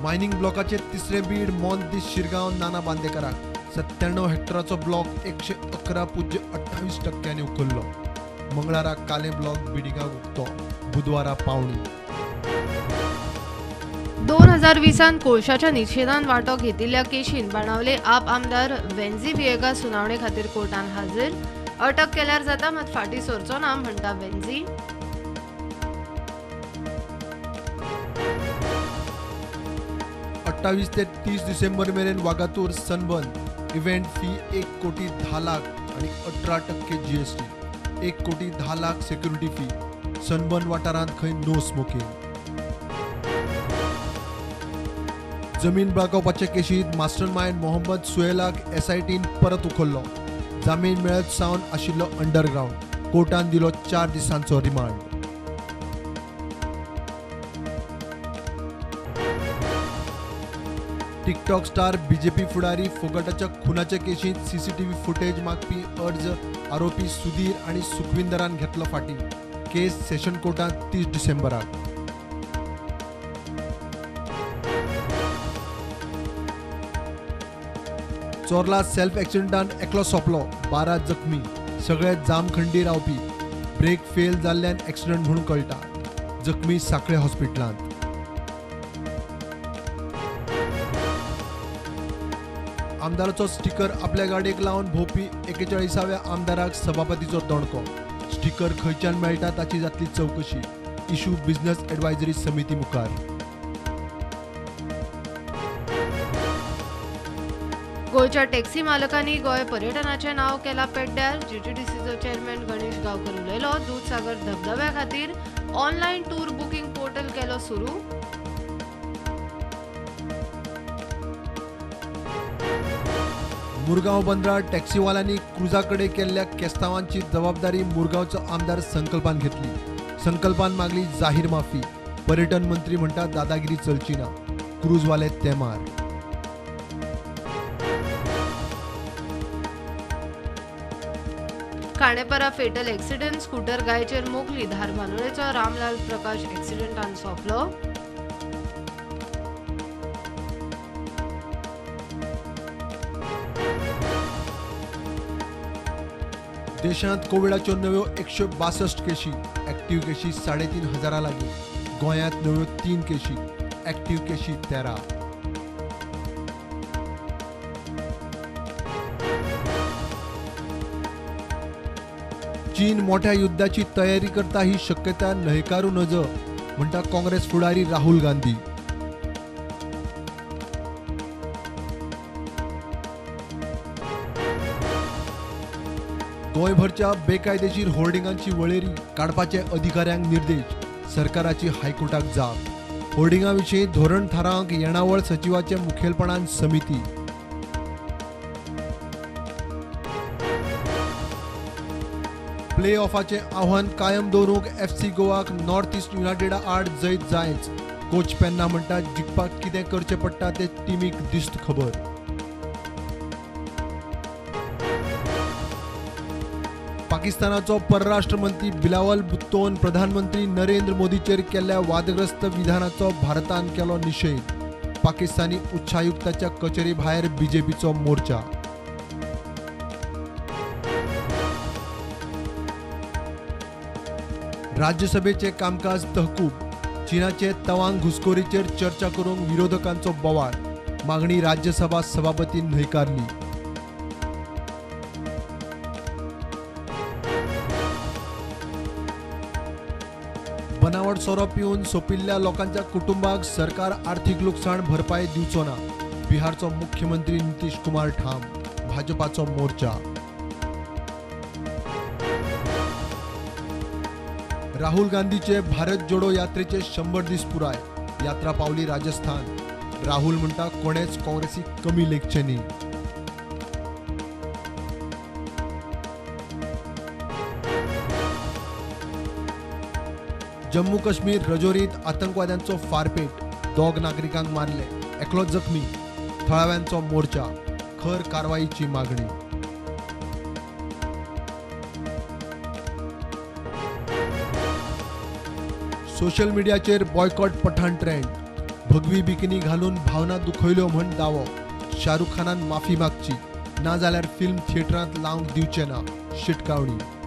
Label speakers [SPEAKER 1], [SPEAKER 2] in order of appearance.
[SPEAKER 1] Mining ब्लॉकाचे तिसरे बीड मोंत दीस शिरगांव नाना बांदेकराक 97 हेक्टराचो block 111.28% उखल्लो. मंगळारा काले ब्लॉक बिडिगांक उक्तो. बुधवारा पावणी.
[SPEAKER 2] 2020 कोळशाच्या निषेधान वांटो घेतिल्ल्या केशीन बाणावले आप आमदार वेन्झी विएगा सुनावणे खातीर कोर्टान हाजीर. अटक केल्यार जाता मात फाटीं सरचो ना म्हणटा वेन्झी.
[SPEAKER 1] अठ्ठावीस ते 30 डिसेंबर मेरेन वागातूर सनबर्न इव्हेंट फी 1 कोटी 10 लाख आणि 18% GST. 1 कोटी 10 लाख सिक्युरिटी फी. सनबर्न वाठारांत खंय नो स्मोकिंग. जमीन बळकावपाचे केशींत मास्टरमाइंड मोहम्मद सुहेलाक SITन परत उखल्लो. जामीन मेळत सावन आशिल्लो अंडरग्राउंड. कोर्टान दिलो 4 दिसांचो रिमांड. टिकटॉक स्टार BJP फुडारी फोगटाच्या खुनाच्या केशींत CCTV फुटेज मागपी अर्ज आरोपी सुधीर आणि सुखविंदरान घेतलो फाटीं. केस सेशन कोर्टात 30 डिसेंबराक. चोरला सेल्फ एक्सिडेंटान एकलो सोंपलो. 12 जखमी. सगळे जामखंडी रावपी. ब्रेक फेल जाल्ल्यान एक्सिडेंट म्हणून कळटा. जखमी सांखळे हॉस्पिटलांत. आमदाराचो स्टिकर आपल्या गाडयेक लावन भोंवपी 41व्या आमदाराक सभापतीचो दणको. स्टिकर खंयच्यान मेळटा ताची जातली चवकशी. इशू बिझनेस एडवायझरी समिती मुखार.
[SPEAKER 2] गोंयच्या टॅक्सी मालकांनी गोंय पर्यटनाचें नांव केलां पेड्ड्यार. GTDCचो चेअरमॅन गणेश गांवकर उलयलो. दूधसागर धबधब्या खातीर ऑनलायन टूर बुकींग पोर्टल केलो सुरू.
[SPEAKER 1] मुरगांव बंदरार टॅक्सीवाल्यांनी क्रुजाकडे केल्ल्या केस्तांवांची जबाबदारी मुरगांवचो आमदार संकल्पान घेतली. संकल्पान मागली जाहीर माफी. पर्यटन मंत्री म्हणटा दादागिरी चलची ना. क्रुजवाले तेमार.
[SPEAKER 2] खांडेपारा फेटल एक्सिडेंट. स्कूटर गायचेर मोगली. धारबांदोडेचो रामलाल प्रकाश एक्सिडेंटान सोंपलो.
[SPEAKER 1] देशांत कोविडाच्यो नव्यो 162 केशी. ॲक्टिव्ह केशी 3,500 लागीं. गोंयांत नव्यो 3 केशी. ॲक्टिव्ह केशी 13. चीन मोठ्या युद्धाची तयारी करता ही शक्यता न्हयकारू नज म्हणटा काँग्रेस फुडारी राहुल गांधी. गोंयभरच्या बेकायदेशीर होर्डिंगांची वळेरी काडपाचे अधिकाऱ्यांक निर्देश. सरकाराची हायकोर्टाक जाप. होर्डिंगां विशीं धोरण थारावंक येणावळ सचिवाचे मुखेलपणान समिती. प्ले ऑफाचें आव्हान कायम दवरूंक FC गोवाक नॉर्थ ईस्ट युनायटेडा आड जैत जायच. कोच पेन्ना म्हणटा जिखपाक कितें करचें पडटा तें टिमीक दिस्त खबर. पाकिस्तानाचो परराष्ट्र मंत्री बिलावल भुत्तोन प्रधानमंत्री नरेंद्र मोदीचेर केल्ल्या वादग्रस्त विधानाचो भारतान केलो निशेध. पाकिस्तानी उच्चायुक्ताच्या कचेरी भायर BJPचो मोर्चा. राज्यसभेचे कामकाज तहकूब. चीनाचे तवांग घुसखोरीचेर चर्चा करूंक विरोधकांचो बोवाळ. मागणी राज्यसभा सभापतीन न्हयकारली. बनावट सोरो पिवन सोंपिल्ल्या लोकांच्या कुटुंबाक सरकार आर्थीक लुकसाण भरपाय दिवचो ना. बिहारचो मुख्यमंत्री नितीश कुमार ठाम. भाजपाचो मोर्चा. राहुल गांधीचे भारत जोडो यात्रेचे 100 दीस पुराय. यात्रा पावली राजस्थान. राहुल म्हणटा कोणेच काँग्रेसीक कमी लेखचे न्ही. जम्मू काश्मीर रजौरीत आतंकवाद्यांचो फारपेट. 2 नागरिकांक मारले. एकलो जखमी. थळाव्यांचो मोर्चा. खर कारवाईची मागणी. सोशल मिडियाचेर बॉयकॉट पठाण ट्रेंड. भगवी बिकिनी घालून भावना दुखयल्यो म्हण दावो. शाहरुख खानान माफी मागची, ना जाल्यार फिल्म थिएटरांत लावंक दिवचे ना. शिटकावणी.